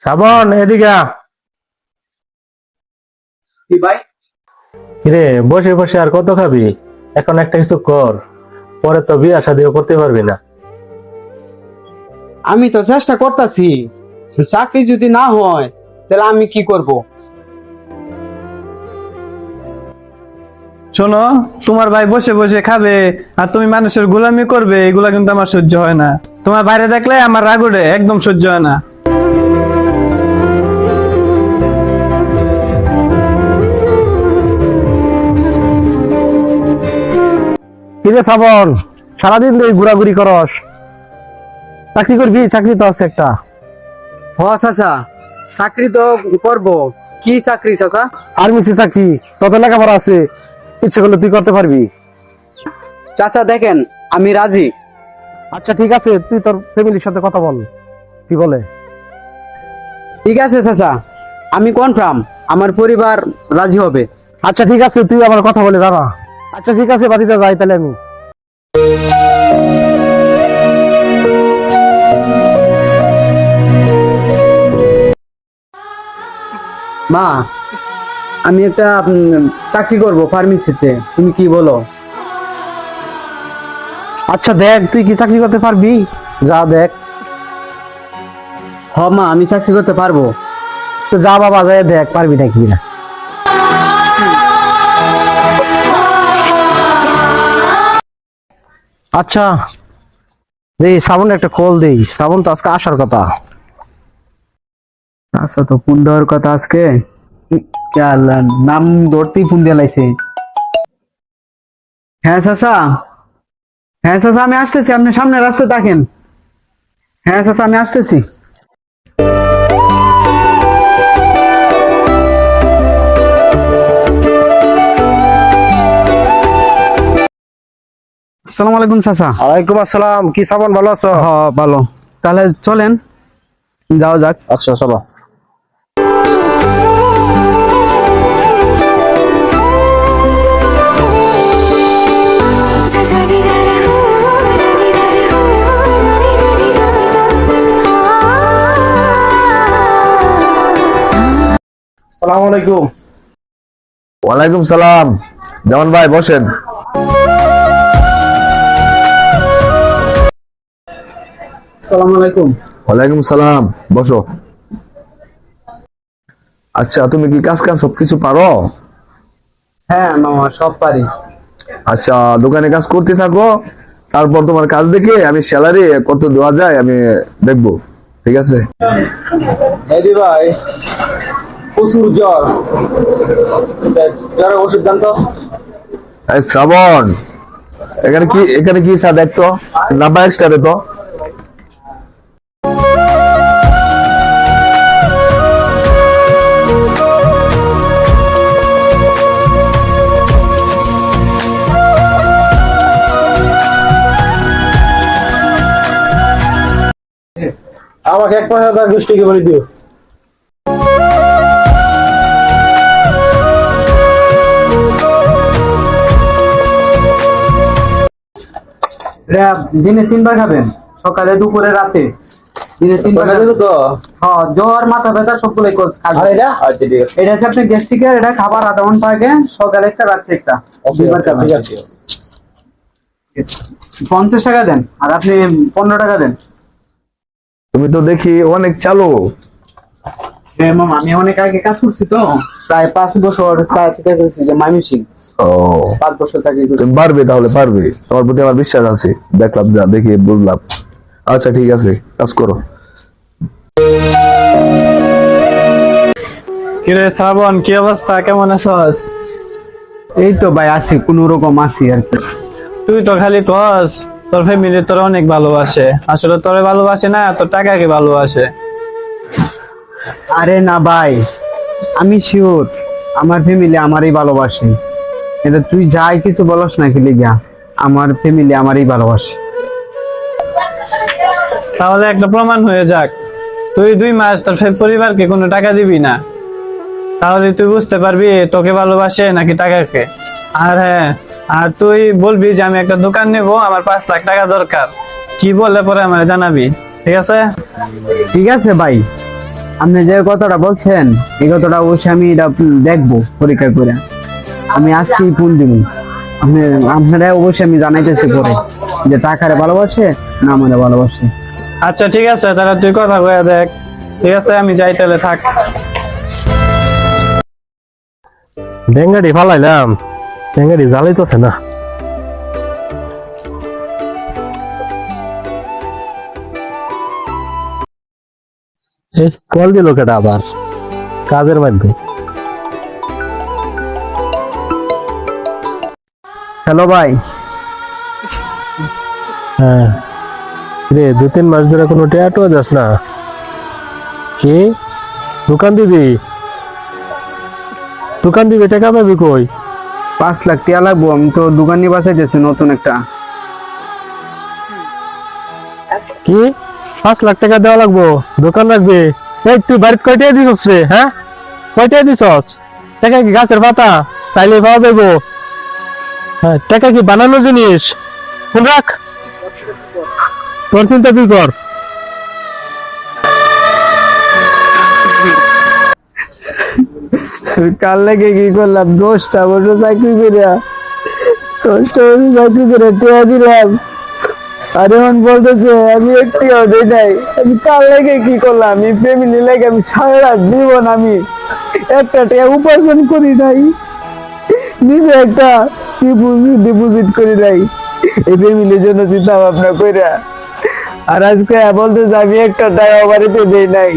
শ্রাবণ এদিকে আ। কি ভাই? কিরে বসে বসে আর কত খাবি? এখন একটা কিছু কর, পরে তো বিয়া শাদিও করতে পারবি না। আমি তো চেষ্টা করতেছি, চাকরি যদি না হয় তাহলে আমি কি করব? শোনো, তোমার ভাই বসে বসে খাবে আর তুমি মানুষের গোলামি করবে, এগুলা কিন্তু আমার সহ্য হয় না। তোমার বাইরে দেখলে আমার রাগ ওঠে, একদম সহ্য হয় না। কিরে শ্রাবণ, সারাদিন তুই ঘোরাঘুরি করস, চাকরি করবি? চাকরি তো আছে একটা। হ চাচা, চাকরি তো করব। কি চাকরি চাচা? আর্মিসি চাকরি, তত লেখাপড়া আছে, ইচ্ছে করলে তুই করতে পারবি। চাচা দেখেন, আমি রাজি। আচ্ছা ঠিক আছে, তুই তোর ফ্যামিলির সাথে কথা বল, কি বলে। ঠিক আছে চাচা, আমি কনফার্ম, আমার পরিবার রাজি হবে। আচ্ছা ঠিক আছে, তুই আমার কথা বলে জানা। আচ্ছা ঠিক আছে, বাড়িতে যাই তাহলে আমি। মা, আমি একটা চাকরি করব ফার্মেসিতে, তুমি কি বলো? আচ্ছা দেখ, তুই কি চাকরি করতে পারবি? যা দেখ। হ মা, আমি চাকরি করতে পারবো। তো যা বাবা, যায় দেখ পারবি নাকি না। আচ্ছা দেই, শ্রাবণ একটা কল দেই, শ্রাবণ তো আজকে আসার কথা। আচ্ছা, তো ফোন দেওয়ার কথা আজকে। নাম ধরতেই ফোন দিয়ে লাইছে। হ্যাঁ চাচা, হ্যাঁ চাচা আমি আসতেছি, আপনি সামনে রাস্তা থাকেন। হ্যাঁ চাচা আমি আসতেছি। আসসালামু আলাইকুম চাচা। ওয়ালাইকুম আসসালাম। কি শ্রাবণ, ভালো আছো? হ্যাঁ ভালো, তাহলে চলেন যাওয়া যাক। আচ্ছা চলো। আসসালামু আলাইকুম। ওয়ালাইকুম সালাম। জামান ভাই বসেন। আসসালামু আলাইকুম। ওয়ালাইকুম সালাম, বসো। আচ্ছা, তুমি কি কাজ কাম সবকিছু পারো? হ্যাঁ মামা, সব পারি। আচ্ছা, দোকানে কাজ করতে থাকো, তারপর তোমার কাজ দেখে আমি স্যালারি কত দেওয়া যায় আমি দেখবো, ঠিক আছে? ভাই প্রচুর জ্বর, জ্বরের ওষুধ দেন তো। এই শ্রাবণ, এখানে কি স্যার দেখতো, নাম্বার এক্সট্রা দে তো। আমাকে 1,000 গোষ্ঠীকে বলে দিও। এটা দিনে 3 বার খাবেন, সকালে দুপুরে রাতে। দিনে 3 বার তো হ্যাঁ, জ্বর মাথা ব্যথা সবগুলোই আর খাবেন। এটা আচ্ছা ঠিক আছে। এটা হচ্ছে আপনার গ্যাস্ট্রিকের, এটা খাবার আধা ঘন্টা আগে, সকালে একটা রাত্রে একটা, ওকে 2 বার খাবেন। ঠিক আছে। 50 টাকা দেন, আর আপনি 15 টাকা দেন। তুমি তো দেখি অনেক চালু। হ্যাঁ মামা, আমি অনেক আগে কাজ করছি তো, প্রায় 5 বছর কাজ করেছি যে ময়মনসিং। ও, 5 বছর চাকরি করছি। তুমি পারবে, তাহলে পারবে, তোমার প্রতি আমার বিশ্বাস আছে, দেখলাম যা দেখি বুঝলাম। আচ্ছা ঠিক আছে, কাজ করো। কিরে শ্রাবণ, কি অবস্থা, কেমন আছস? এই তো ভাই আছি, কোন রকম আছি আর কি। তুই তো খালি কস তোর ফ্যামিলি তোর অনেক ভালোবাসে, আসলে তোরে ভালোবাসে না, তোর টাকাকে ভালোবাসে। আরে না ভাই, আমি শিওর আমার ফ্যামিলি আমারই ভালোবাসে। এটা তুই যাই কিছু বলস না, কি লিগা আমার ফ্যামিলি আমারই ভালোবাসে। তাহলে একটা প্রমাণ হয়ে যাক, তুই 2 মাস তোর পরিবারকে কোনো টাকা দিবি না, তাহলে তুই বুঝতে পারবি তোকে ভালোবাসে নাকি টাকাকে। আর হ্যাঁ, আর তুই বলবি যে আমি একটা দোকান নেব, আমার 5 লাখ টাকা দরকার, কি বললে পরে আমার জানাবি, ঠিক আছে? ঠিক আছে ভাই, আপনি যে কথাটা বলছেন এই কথাটা অবশ্যই আমি এটা দেখবো পরীক্ষা করে। আমি আজকেই ফোন দিব। আপনারা অবশ্যই আমি জানাইতেছি পরে যে টাকারে ভালোবাসে না আমাদের ভালোবাসে। আচ্ছা ঠিক আছে, তাহলে তুই কথা কয়ে দেখ। ঠিক আছে, আমি যাই তাহলে, থাক। ডেঙ্গারি ফালাইলাম, ডেঙ্গারি জ্বালাইতেছে না। এই কল দিল কেটা আবার কাজের মধ্যে। হ্যালো ভাই। হ্যাঁ রে, 2-3 মাস ধরে কোনো টেয়াটো যাস না কি? দোকান দিবি? দোকান দিবি, টাকা পাবি কই? 5 লাখ টাকা লাগবো। আমি তো দোকান নিয়ে বাঁচাইতেছি নতুন একটা। কি 5 লাখ টাকা দেওয়া লাগবো? দোকান রাখবি? এই তুই বাড়িতে কয়টা দিছস রে? হ্যাঁ, কয়টা দিছস? টাকা কি গাছের পাতা চাইলে পাওয়া যাবো? হ্যাঁ, টাকা কি বানানো জিনিস? ফোন রাখ, তোর চিন্তা তুই কর। কাল লাগে কি করলাম? 10টা বছর চাকরি করে 10টা বছর চাকরি করে টেয়া দিলাম, আর এখন বলতেছে আমি একটিও দেই নাই। আমি কাল লাগে কি করলাম? আমি ফ্যামিলি লাগে আমি সারা জীবন আমি একটা টাকা উপার্জন করি নাই, নিজে একটা ডিপোজিট করি নাই এই ফ্যামিলির জন্য চিন্তা ভাবনা কইরা। আর আজকে বলতেছে আমি একটা টাকা বাড়িতে দেই নাই।